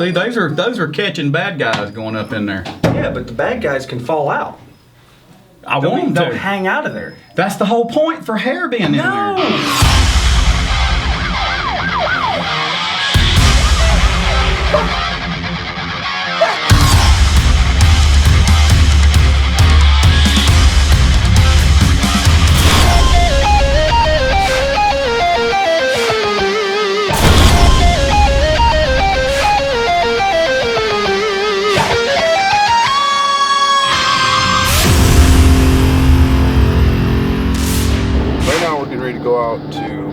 See, those are catching bad guys going up in there. Yeah, but the bad guys can fall out. I want them They'll to. hang out of there. That's the whole point for hair being in there. Go out to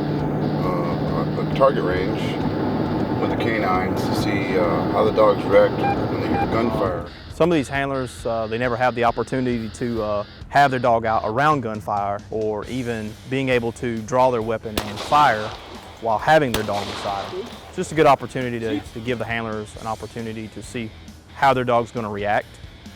a target range with the canines to see how the dogs react when they hear gunfire. Some of these handlers, they never have the opportunity to have their dog out around gunfire or even being able to draw their weapon and fire while having their dog inside. It's just a good opportunity to give the handlers an opportunity to see how their dog's going to react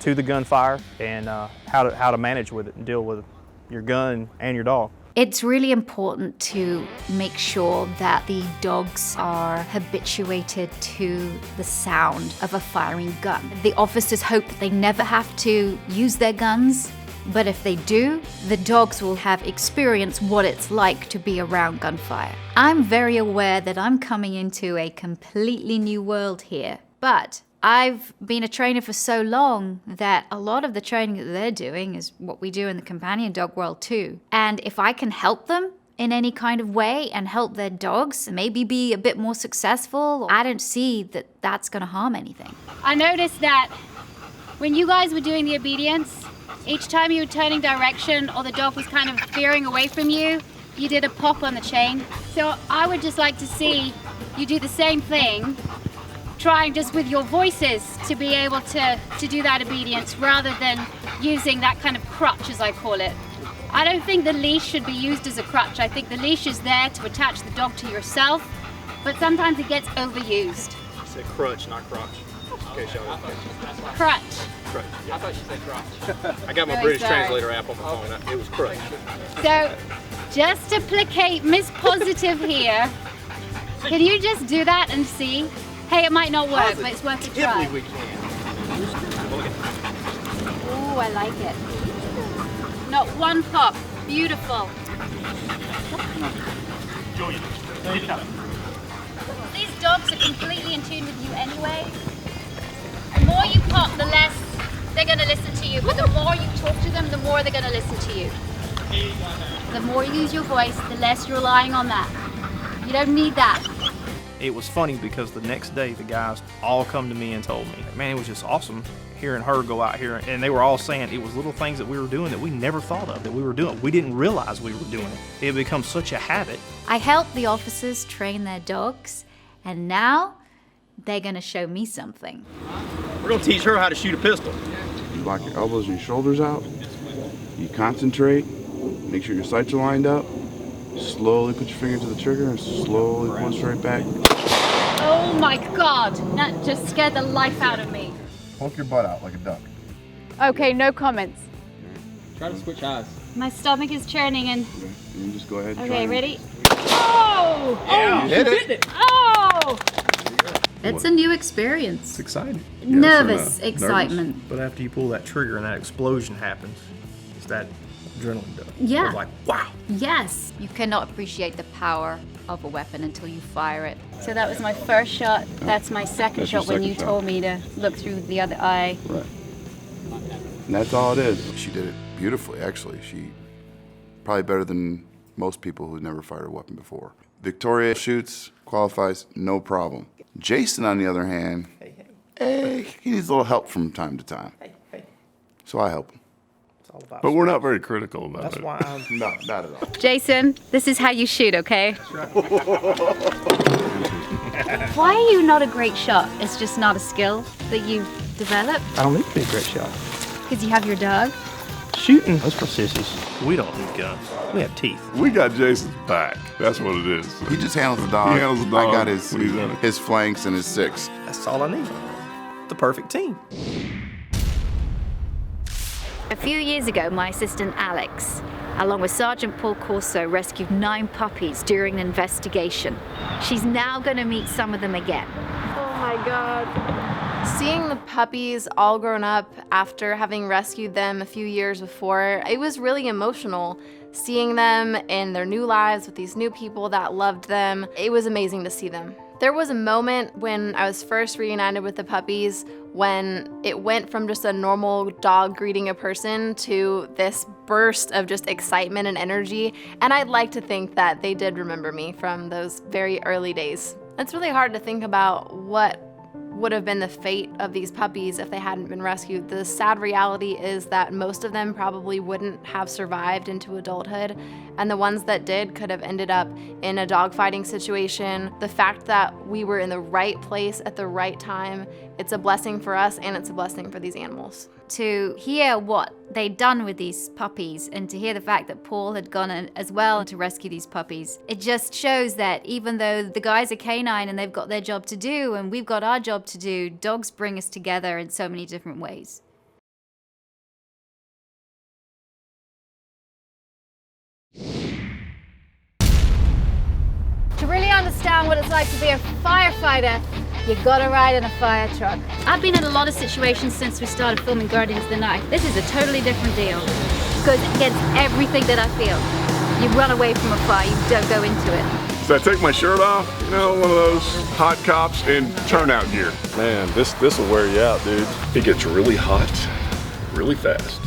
to the gunfire and how to manage with it and deal with your gun and your dog. It's really important to make sure that the dogs are habituated to the sound of a firing gun. The officers hope that they never have to use their guns, but if they do, the dogs will have experienced what it's like to be around gunfire. I'm very aware that I'm coming into a completely new world here, but I've been a trainer for so long that a lot of the training that they're doing is what we do in the companion dog world too. And if I can help them in any kind of way and help their dogs maybe be a bit more successful, I don't see that that's going to harm anything. I noticed that when you guys were doing the obedience, each time you were turning direction or the dog was kind of veering away from you, you did a pop on the chain. So I would just like to see you do the same thing, trying just with your voices to be able to do that obedience rather than using that kind of crutch, as I call it. I don't think the leash should be used as a crutch. I think the leash is there to attach the dog to yourself, but sometimes it gets overused. She said crutch, not crotch. Okay, Crutch. Crutch. Yeah. I thought she said crotch. I got my British translator app on my phone. It was crutch. So, just to placate Miss Positive here, can you just do that and see? Hey, it might not work, but it's worth a try. We can. Ooh, I like it. Not one pop. Beautiful. These dogs are completely in tune with you anyway. The more you pop, the less they're going to listen to you. But the more you talk to them, the more they're going to listen to you. The more you use your voice, the less you're relying on that. You don't need that. It was funny because the next day the guys all come to me and told me, man, it was just awesome hearing her go out here. And they were all saying it was little things that we were doing that we never thought of that we were doing. We didn't realize we were doing it. It had become such a habit. I helped the officers train their dogs, and now they're going to show me something. We're going to teach her how to shoot a pistol. You lock your elbows and your shoulders out. You concentrate. Make sure your sights are lined up. Slowly put your finger to the trigger and slowly pull it straight back. Oh my God, that just scared the life out of me. Poke your butt out like a duck. Okay, no comments. Try to switch eyes. My stomach is churning and... Okay, and just go ahead and Okay, try ready? Oh! Yeah, oh, hit it. Oh! It's a new experience. It's exciting. Nervous excitement. But after you pull that trigger and that explosion happens, it's that adrenaline dump. Yeah. It's like, wow. Yes. You cannot appreciate the power of a weapon until you fire it. So that was my first shot. That's my second That's your shot when second you shot. told me to look through the other eye. Right. And that's all it is. She did it beautifully, actually. She probably better than most people who've never fired a weapon before. Victoria shoots, qualifies, no problem. Jason, on the other hand, he needs a little help from time to time. So I help him. But we're not very critical about That's it. why I'm... No, not at all. Jason, this is how you shoot, okay? Why are you not a great shot? It's just not a skill that you developed? I don't need to be a great shot. Because you have your dog? Shooting, those for sissies. We don't need guns. We have teeth. We got Jason's back. That's what it is. He just handles the dog. He handles the dog I got when he's in it. his flanks and his six. That's all I need. The perfect team. A few years ago, my assistant Alex, along with Sergeant Paul Corso, rescued 9 puppies during an investigation. She's now going to meet some of them again. Oh my God. Seeing the puppies all grown up after having rescued them a few years before, it was really emotional. Seeing them in their new lives with these new people that loved them, it was amazing to see them. There was a moment when I was first reunited with the puppies when it went from just a normal dog greeting a person to this burst of just excitement and energy, and I'd like to think that they did remember me from those very early days. It's really hard to think about what would have been the fate of these puppies if they hadn't been rescued. The sad reality is that most of them probably wouldn't have survived into adulthood, and the ones that did could have ended up in a dogfighting situation. The fact that we were in the right place at the right time, it's a blessing for us and it's a blessing for these animals. To hear what they'd done with these puppies and to hear the fact that Paul had gone in as well to rescue these puppies, it just shows that even though the guys are canine and they've got their job to do and we've got our job to do, dogs bring us together in so many different ways. To really understand what it's like to be a firefighter, you gotta ride in a fire truck. I've been in a lot of situations since we started filming Guardians of the Night. This is a totally different deal. It goes against everything that I feel. You run away from a fire, you don't go into it. So I take my shirt off, you know, one of those hot cops in turnout gear. Man, this will wear you out, dude. It gets really hot, really fast.